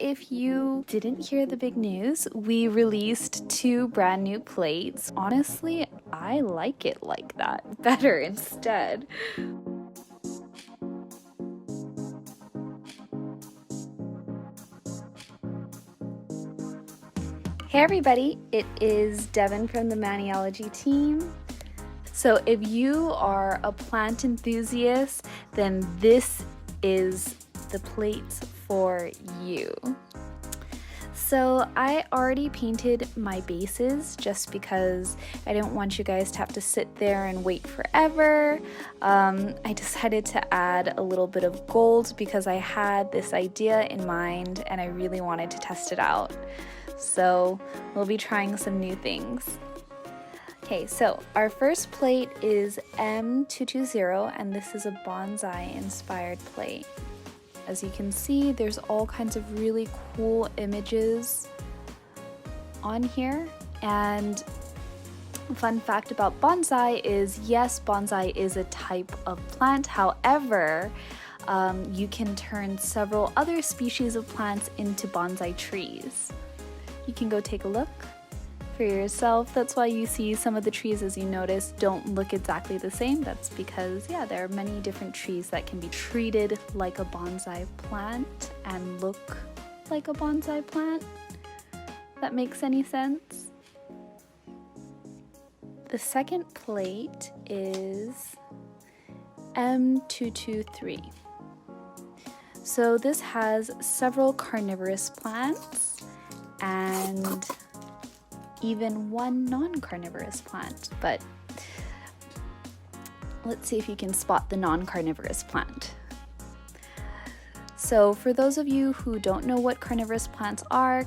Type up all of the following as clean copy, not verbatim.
if you didn't hear the big news, we released 2 brand new plates. Honestly, I like it like that better instead. Hey everybody, it is Devin from the Maniology team. So if you are a plant enthusiast, then this is the plates for you. So I already painted my bases just because I didn't want you guys to have to sit there and wait forever. I decided to add a little bit of gold because I had this idea in mind and I really wanted to test it out. So we'll be trying some new things. Okay, so our first plate is M220 and this is a bonsai inspired plate. As you can see, there's all kinds of really cool images on here. And fun fact about bonsai is, yes, bonsai is a type of plant. However, you can turn several other species of plants into bonsai trees. You can go take a look for yourself. That's why you see some of the trees, as you notice, don't look exactly the same. That's because, yeah, there are many different trees that can be treated like a bonsai plant and look like a bonsai plant. That makes any sense? The second plate is M223. So this has several carnivorous plants and even one non-carnivorous plant, but let's see if you can spot the non-carnivorous plant. So for those of you who don't know what carnivorous plants are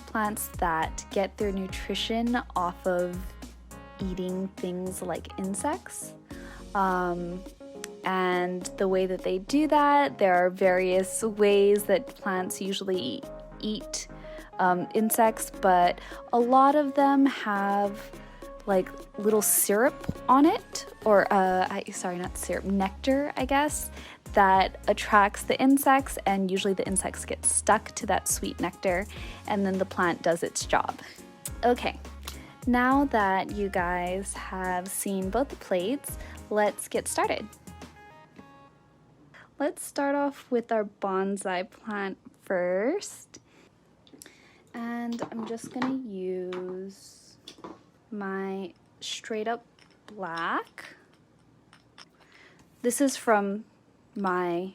plants that get their nutrition off of eating things like insects. And the way that they do that, there are various ways that plants usually eat insects, but a lot of them have like little syrup on it, or sorry, not syrup, nectar, I guess, that attracts the insects, and usually the insects get stuck to that sweet nectar, and then the plant does its job. Okay, now that you guys have seen both the plates, let's get started. Let's start off with our bonsai plant first. And I'm just gonna use my straight up black. This is from my,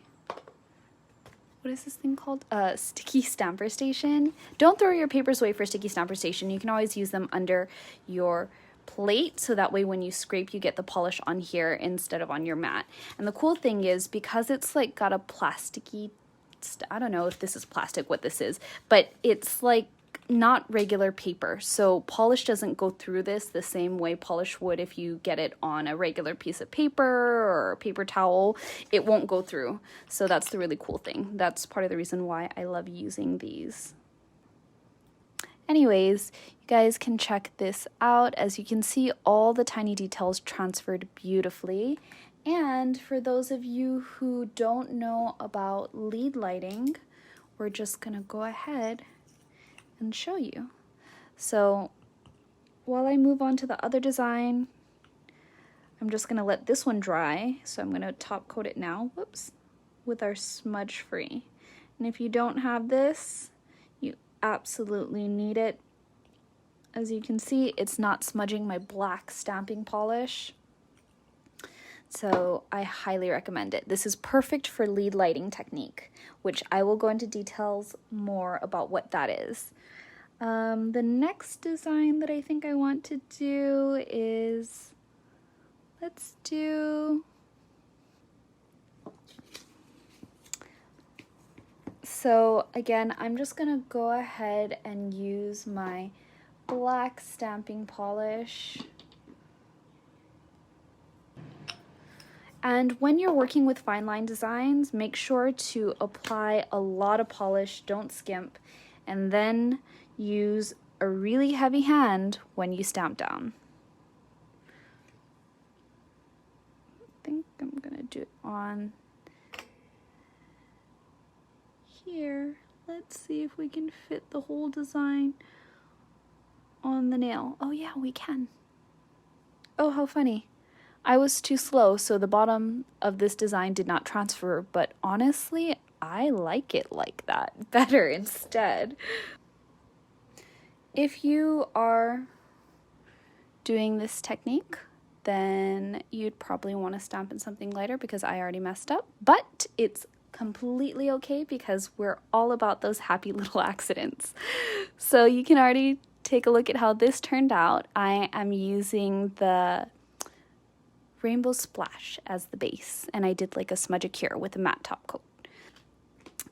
what is this thing called? Sticky stamper station. Don't throw your papers away for sticky stamper station. You can always use them under your plate, so that way when you scrape you get the polish on here instead of on your mat. And the cool thing is, because it's like got a plasticky, I don't know if this is plastic, what this is, but it's like not regular paper, so polish doesn't go through this the same way polish would if you get it on a regular piece of paper or a paper towel. It won't go through, so that's the really cool thing. That's part of the reason why I love using these. Anyways, you guys can check this out. As you can see, all the tiny details transferred beautifully. And for those of you who don't know about lead lighting, we're just gonna go ahead and show you. So while I move on to the other design, I'm just gonna let this one dry. So I'm gonna top coat it now, whoops, with our smudge free. And if you don't have this, you absolutely need it. As you can see, it's not smudging my black stamping polish. So I highly recommend it. This is perfect for lead lighting technique, which I will go into details more about what that is. The next design that I think I want to do is, let's do, so again, I'm just gonna go ahead and use my black stamping polish. And when you're working with fine line designs, make sure to apply a lot of polish, don't skimp, and then use a really heavy hand when you stamp down. I think I'm gonna do it on here. let's see if we can fit the whole design on the nail. Oh yeah, we can. Oh, how funny. I was too slow, so the bottom of this design did not transfer, but honestly, I like it like that better instead. If you are doing this technique, then you'd probably want to stamp in something lighter because I already messed up, but it's completely okay because we're all about those happy little accidents. So you can already take a look at how this turned out. I am using the Rainbow Splash as the base, and I did like a smudge cure with a matte top coat.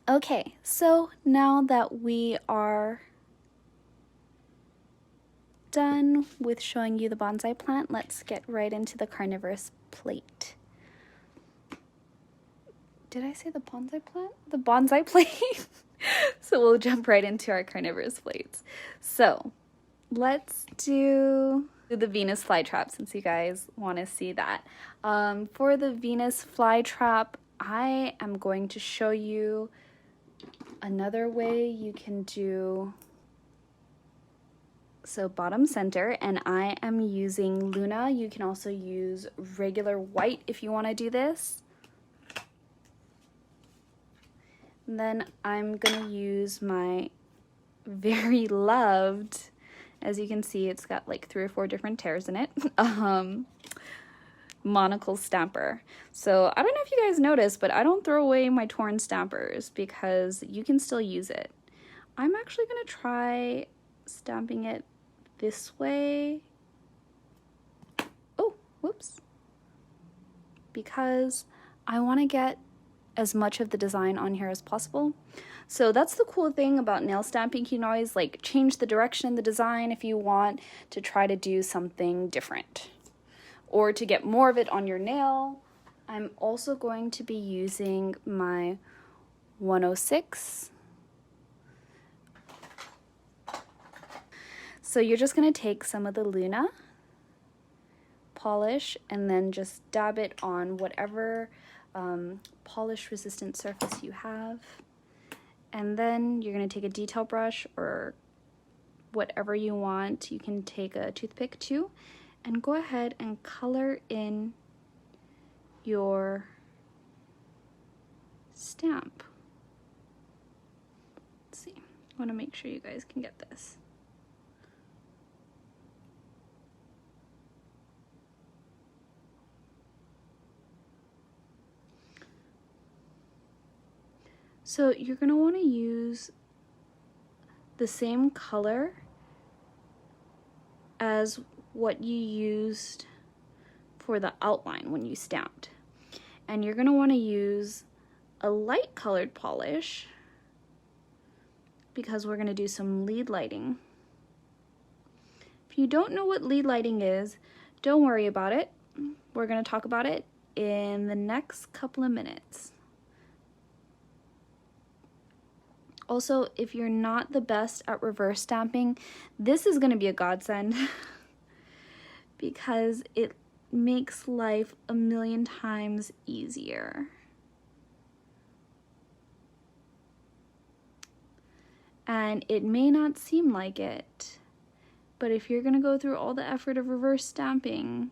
Okay, so now that we are done with showing you the bonsai plant, let's get right into the carnivorous plate. Did I say the bonsai plant? The bonsai plate? So we'll jump right into our carnivorous plates. So let's do the Venus flytrap since you guys want to see that. For the Venus flytrap, I am going to show you another way you can do. So bottom center, and I am using Luna. You can also use regular white if you want to do this. And then I'm gonna use my very loved, as you can see, it's got like 3 or 4 different tears in it, monocle stamper. So I don't know if you guys noticed, but I don't throw away my torn stampers because you can still use it. I'm actually gonna try stamping it this way. Oh, whoops. Because I want to get as much of the design on here as possible. So that's the cool thing about nail stamping. You can always like change the direction of the design if you want to try to do something different or to get more of it on your nail. I'm also going to be using my 106. So you're just going to take some of the Luna polish and then just dab it on whatever polish resistant surface you have, and then you're going to take a detail brush or whatever you want. You can take a toothpick too and go ahead and color in your stamp. Let's see, I want to make sure you guys can get this. So you're going to want to use the same color as what you used for the outline when you stamped. And you're going to want to use a light colored polish because we're going to do some lead lighting. If you don't know what lead lighting is, don't worry about it. We're going to talk about it in the next couple of minutes. Also, if you're not the best at reverse stamping, this is going to be a godsend because it makes life a million times easier. And it may not seem like it, but if you're going to go through all the effort of reverse stamping,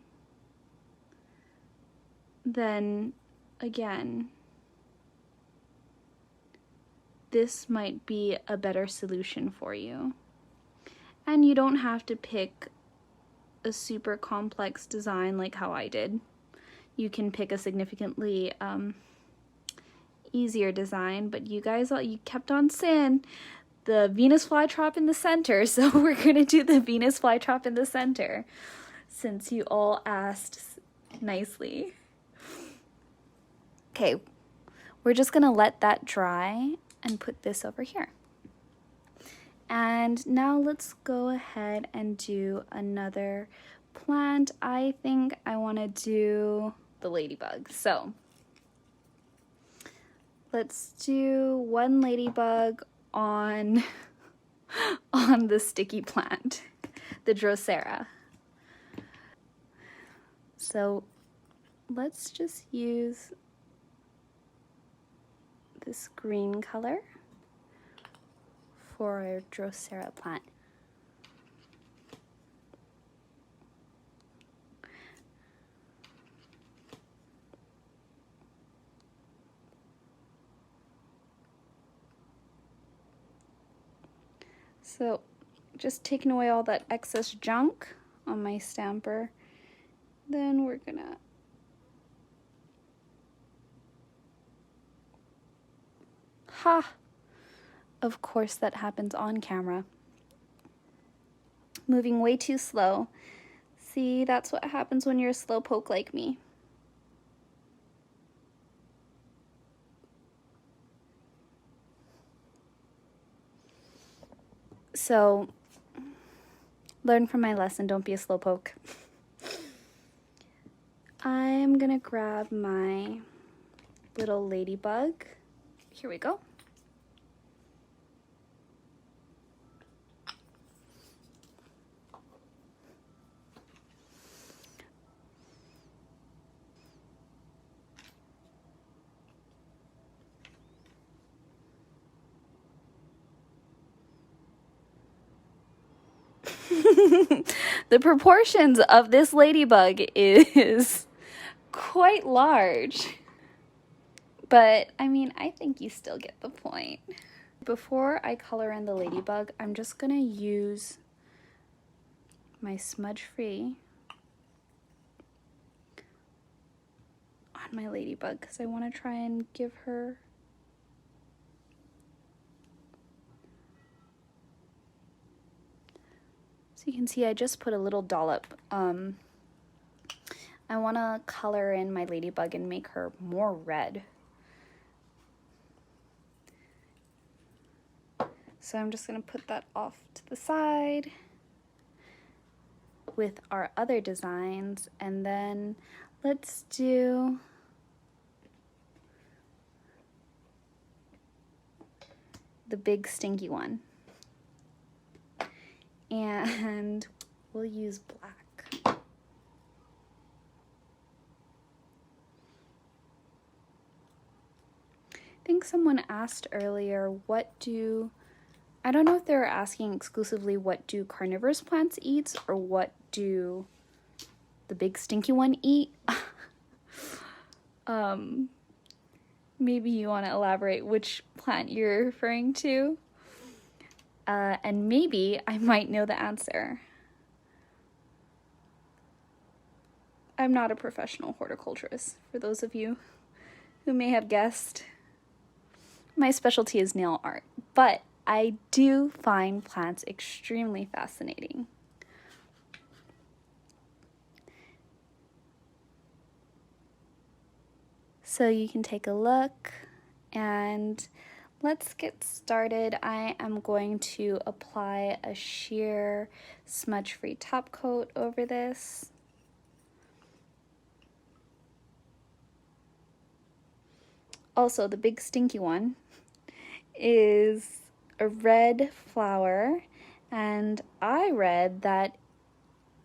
then again, this might be a better solution for you. And you don't have to pick a super complex design like how I did. You can pick a significantly easier design, but you kept on saying the Venus flytrap in the center, so we're gonna do the Venus flytrap in the center since you all asked nicely. Okay, we're just gonna let that dry and put this over here. And now let's go ahead and do another plant. I think I want to do the ladybug. So let's do one ladybug on the sticky plant, the Drosera. So let's just use this green color for our Drosera plant. So just taking away all that excess junk on my stamper. Then we're gonna of course that happens on camera. Moving way too slow. See, that's what happens when you're a slowpoke like me. So, learn from my lesson, don't be a slowpoke. I'm gonna grab my little ladybug. Here we go. The proportions of this ladybug is quite large. But, I mean, I think you still get the point. Before I color in the ladybug, I'm just gonna use my smudge-free on my ladybug because I want to try and give her so you can see I just put a little dollop. I want to color in my ladybug and make her more red. So I'm just going to put that off to the side with our other designs, and then let's do the big stinky one. And we'll use black. I think someone asked earlier, I don't know if they were asking exclusively what do carnivorous plants eat or what do the big stinky one eat. Maybe you want to elaborate which plant you're referring to. And maybe I might know the answer. I'm not a professional horticulturist, for those of you who may have guessed. My specialty is nail art, but I do find plants extremely fascinating. So you can take a look and let's get started. I am going to apply a sheer smudge-free top coat over this. Also, the big stinky one is a red flower, and I read that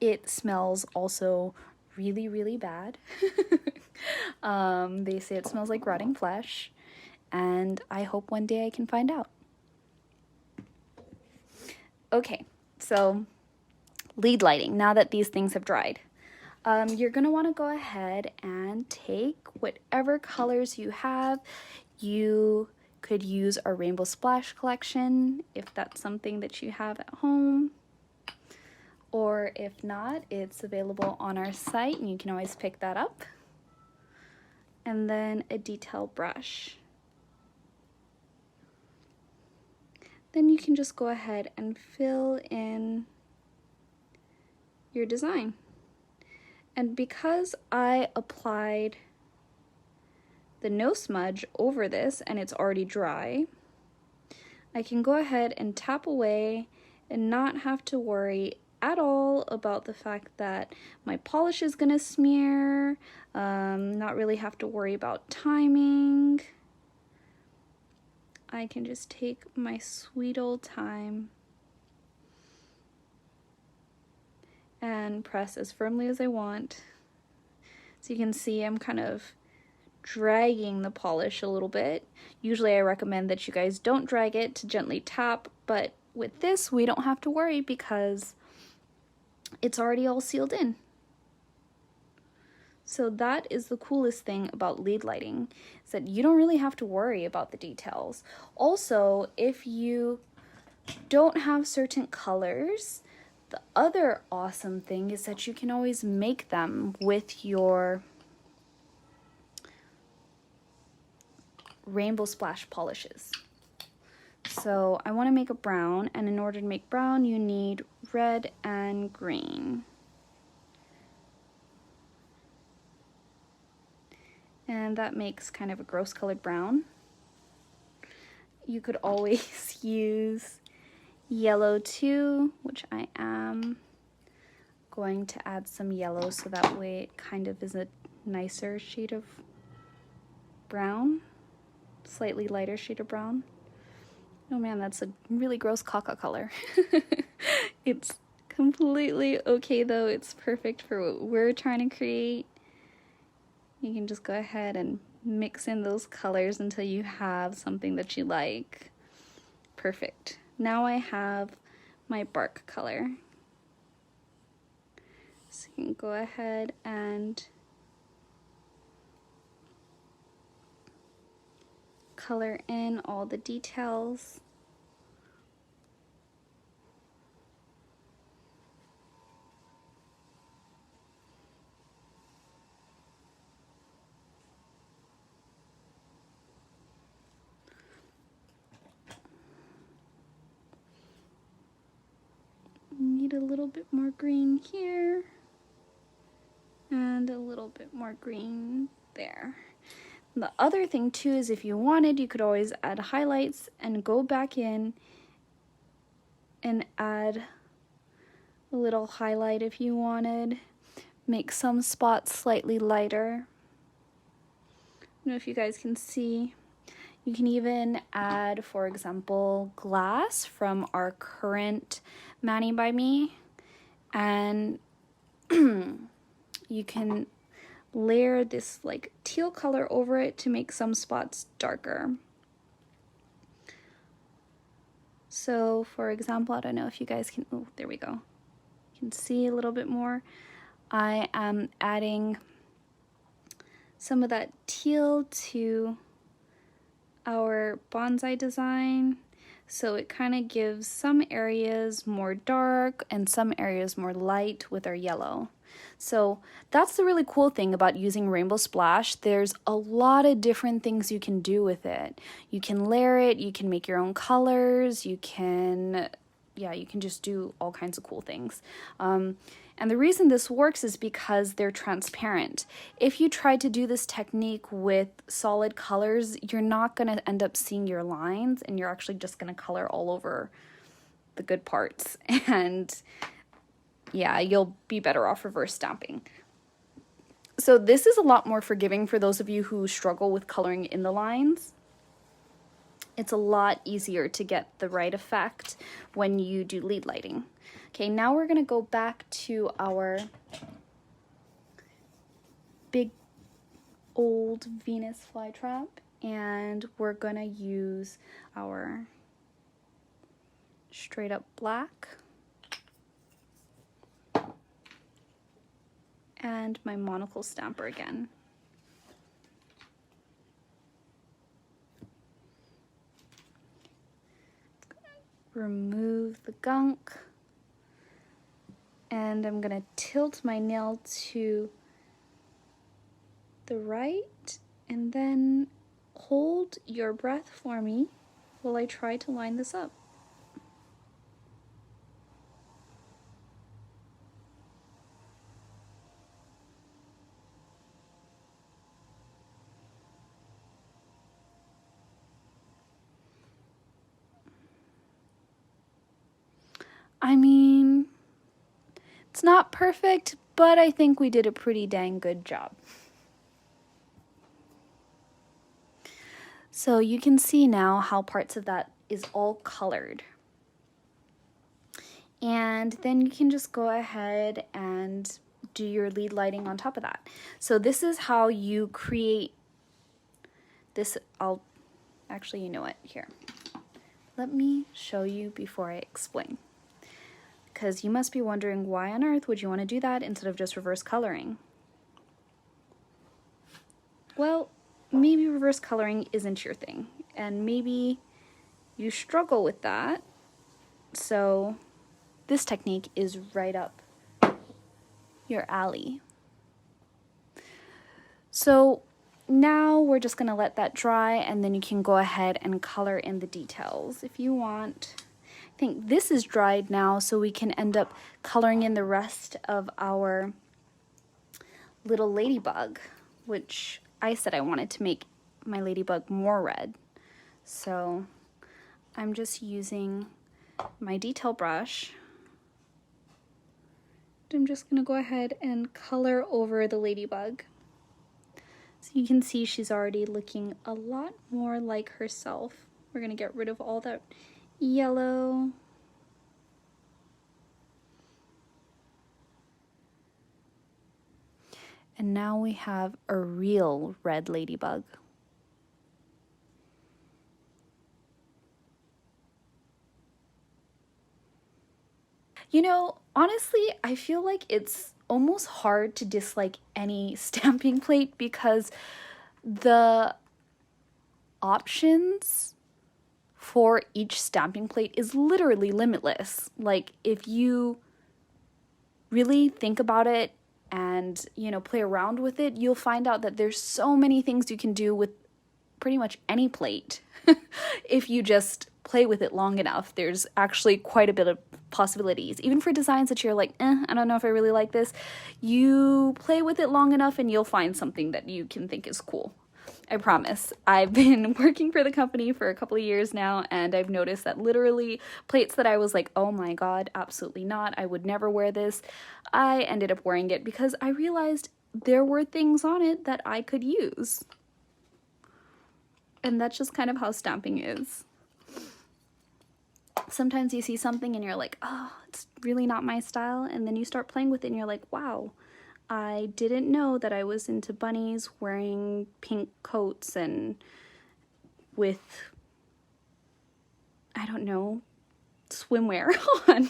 it smells also really, really bad. They say it smells like rotting flesh, and I hope one day I can find out. Okay, so lead lighting, now that these things have dried. You're going to want to go ahead and take whatever colors you have. You could use our Rainbow Splash collection if that's something that you have at home. Or if not, it's available on our site and you can always pick that up. And then a detail brush. Then you can just go ahead and fill in your design. And because I applied the no smudge over this and it's already dry, I can go ahead and tap away and not have to worry at all about the fact that my polish is gonna smear, not really have to worry about timing. I can just take my sweet old time and press as firmly as I want. So you can see I'm kind of dragging the polish a little bit. Usually I recommend that you guys don't drag it, to gently tap But with this, we don't have to worry because it's already all sealed in. So that is the coolest thing about lead lighting, is that you don't really have to worry about the details. Also, if you don't have certain colors, the other awesome thing is that you can always make them with your rainbow splash polishes. So I want to make a brown, and in order to make brown, you need red and green. And that makes kind of a gross colored brown. You could always use yellow too, which I am going to add some yellow so that way it kind of is a nicer shade of brown, slightly lighter shade of brown. Oh man, that's a really gross caca color. It's completely okay though, it's perfect for what we're trying to create. You can just go ahead and mix in those colors until you have something that you like. Perfect. Now I have my bark color. So you can go ahead and color in all the details. Need a little bit more green here and a little bit more green there. And the other thing too is if you wanted, you could always add highlights and go back in and add a little highlight if you wanted. Make some spots slightly lighter. I don't know if you guys can see. You can even add, for example, glass from our current Mani by Me, and you can layer this like teal color over it to make some spots darker. So for example, I don't know if you guys can, oh, there we go. You can see a little bit more. I am adding some of that teal to our bonsai design, so it kind of gives some areas more dark and some areas more light with our yellow. So that's the really cool thing about using Rainbow Splash. There's a lot of different things you can do with it. You can layer it, you can make your own colors, you can just do all kinds of cool things. And the reason this works is because they're transparent. If you try to do this technique with solid colors, you're not going to end up seeing your lines, and you're actually just going to color all over the good parts. And yeah, you'll be better off reverse stamping. So this is a lot more forgiving for those of you who struggle with coloring in the lines. It's a lot easier to get the right effect when you do lead lighting. Okay, now we're gonna go back to our big old Venus flytrap, and we're gonna use our straight up black and my monocle stamper again. Remove the gunk, and I'm gonna tilt my nail to the right, and then hold your breath for me while I try to line this up. I mean, it's not perfect, but I think we did a pretty dang good job. So you can see now how parts of that is all colored. And then you can just go ahead and do your lead lighting on top of that. So this is how you create this. Actually, you know what, here. let me show you before I explain. Because you must be wondering, why on earth would you want to do that instead of just reverse coloring? Well, maybe reverse coloring isn't your thing, and maybe you struggle with that. So this technique is right up your alley. So now we're just going to let that dry, and then you can go ahead and color in the details if you want. I think this is dried now, so we can end up coloring in the rest of our little ladybug, which I said I wanted to make my ladybug more red. So I'm just using my detail brush. I'm just going to go ahead and color over the ladybug. So you can see she's already looking a lot more like herself. We're going to get rid of all that yellow. And now we have a real red ladybug. You know, honestly, I feel like it's almost hard to dislike any stamping plate because the options for each stamping plate is literally limitless. Like, if you really think about it and, you know, play around with it, you'll find out that there's so many things you can do with pretty much any plate. If you just play with it long enough, there's actually quite a bit of possibilities. Even for designs that you're like, I don't know if I really like this, you play with it long enough and you'll find something that you can think is cool. I promise. I've been working for the company for a couple of years now, and I've noticed that literally plates that I was like, oh my god, absolutely not, I would never wear this, I ended up wearing it because I realized there were things on it that I could use. And that's just kind of how stamping is. Sometimes you see something and you're like, oh, it's really not my style, and then you start playing with it and you're like, wow, I didn't know that I was into bunnies wearing pink coats and with, I don't know, swimwear on.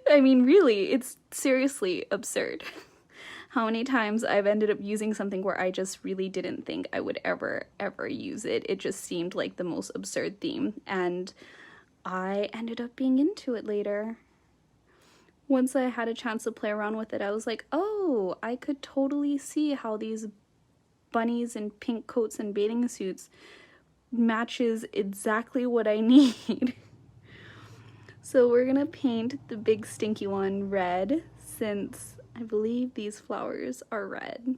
I mean, really, it's seriously absurd how many times I've ended up using something where I just really didn't think I would ever use it. It just seemed like the most absurd theme, and I ended up being into it later. Once I had a chance to play around with it, I was like, oh, I could totally see how these bunnies in pink coats and bathing suits matches exactly what I need. So we're gonna paint the big stinky one red, since I believe these flowers are red.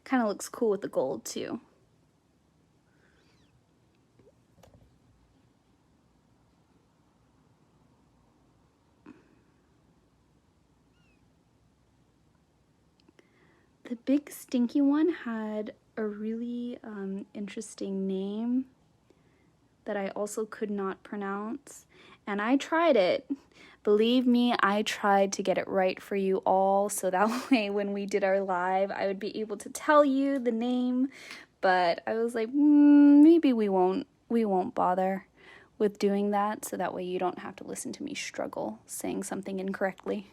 Kind of looks cool with the gold too. The big stinky one had a really interesting name that I also could not pronounce, and I tried it. Believe me, I tried to get it right for you all, so that way when we did our live, I would be able to tell you the name, but I was like, maybe we won't bother with doing that, so that way you don't have to listen to me struggle saying something incorrectly.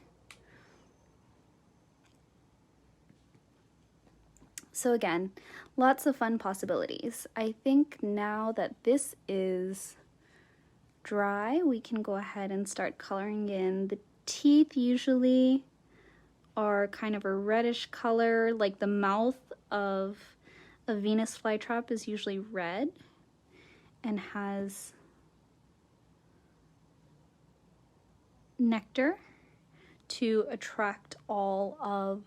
So again, lots of fun possibilities. I think now that this is dry, we can go ahead and start coloring in. The teeth usually are kind of a reddish color, like the mouth of a Venus flytrap is usually red and has nectar to attract all of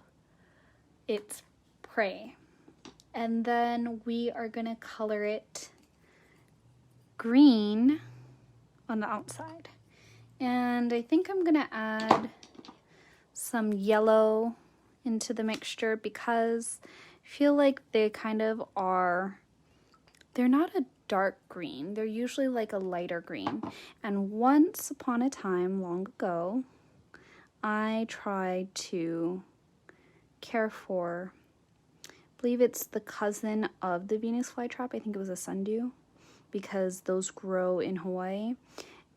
its prey. And then we are gonna color it green on the outside. And I think I'm gonna add some yellow into the mixture because I feel like they kind of are, they're not a dark green, they're usually like a lighter green. And once upon a time, long ago, I tried to care for, I believe it's the cousin of the Venus flytrap. I think it was a sundew, because those grow in Hawaii.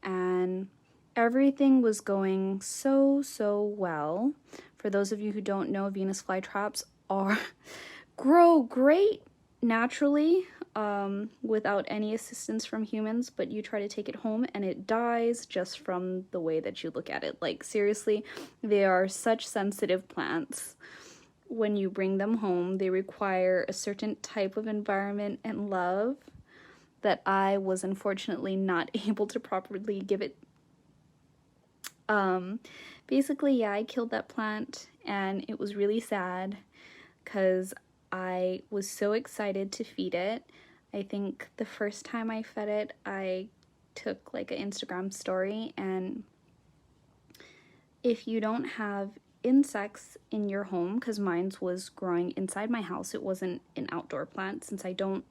And everything was going so well. For those of you who don't know, Venus flytraps grow great naturally, without any assistance from humans, but you try to take it home and it dies just from the way that you look at it. Like, seriously, they are such sensitive plants. When you bring them home, they require a certain type of environment and love that I was unfortunately not able to properly give it. Basically, yeah, I killed that plant, and it was really sad because I was so excited to feed it. I think the first time I fed it, I took like an Instagram story, and if you don't have insects in your home, because mine was growing inside my house, it wasn't an outdoor plant, since I don't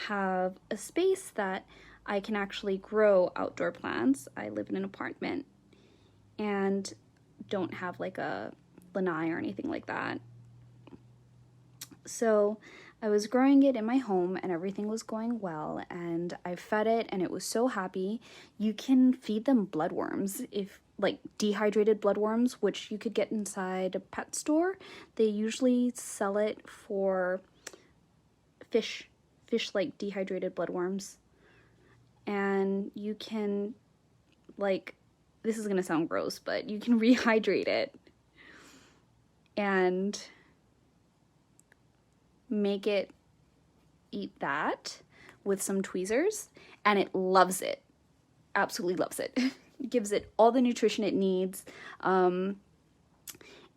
have a space that I can actually grow outdoor plants. I live in an apartment and don't have like a lanai or anything like that. So I was growing it in my home and everything was going well, and I fed it and it was so happy. You can feed them bloodworms, if like dehydrated bloodworms, which you could get inside a pet store. They usually sell it for fish like dehydrated bloodworms. And you can, like, this is gonna sound gross, but you can rehydrate it and make it eat that with some tweezers, and it loves it. Absolutely loves it. Gives it all the nutrition it needs. And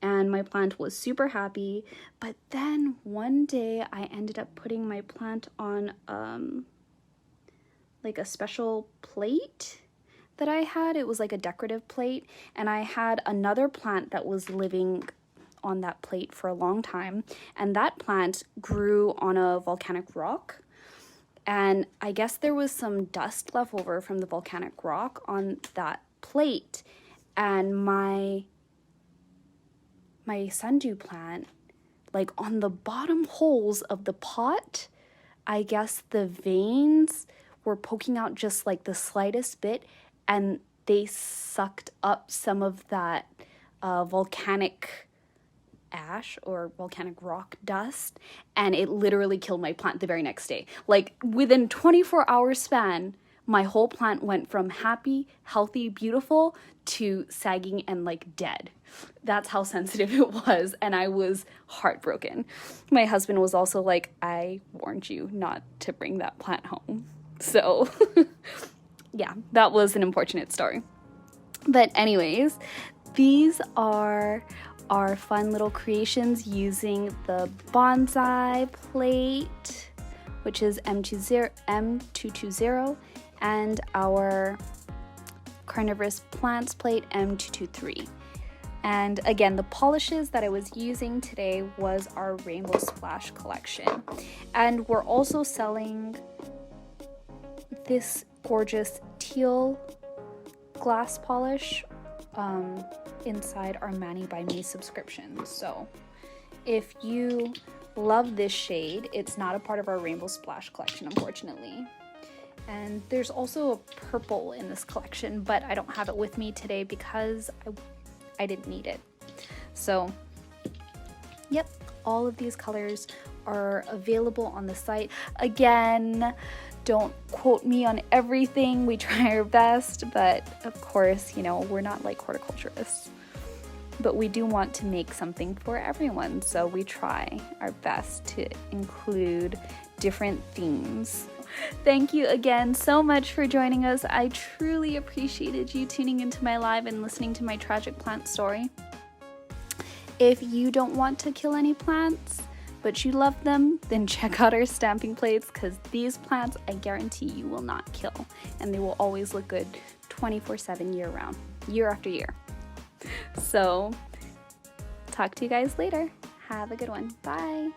my plant was super happy. But then one day I ended up putting my plant on like a special plate that I had. It was like a decorative plate, and I had another plant that was living on that plate for a long time, and that plant grew on a volcanic rock, and I guess there was some dust left over from the volcanic rock on that plate, and my sundew plant, like on the bottom holes of the pot, I guess the veins were poking out just like the slightest bit, and they sucked up some of that volcanic ash or volcanic rock dust, and it literally killed my plant the very next day. Like, within 24-hour span, my whole plant went from happy, healthy, beautiful to sagging and like dead. That's how sensitive it was, and I was heartbroken. My husband was also like, I warned you not to bring that plant home. So yeah, that was an unfortunate story. But anyways, these are our fun little creations using the Bonzai plate, which is M220, and our Carnivorous plants plate M223. And again, the polishes that I was using today was our Rainbow Splash collection. And we're also selling this gorgeous teal glass polish inside our Mani by Me subscription. So if you love this shade, it's not a part of our Rainbow Splash collection, unfortunately. And there's also a purple in this collection, but I don't have it with me today because I didn't need it. So yep, all of these colors are available on the site. Again, don't quote me on everything. We try our best, but of course, you know, we're not like horticulturists. But we do want to make something for everyone, so we try our best to include different themes. Thank you again so much for joining us. I truly appreciated you tuning into my live and listening to my tragic plant story. If you don't want to kill any plants, but you love them, then check out our stamping plates, because these plants I guarantee you will not kill, and they will always look good 24/7 year round, year after year. So talk to you guys later. Have a good one. Bye.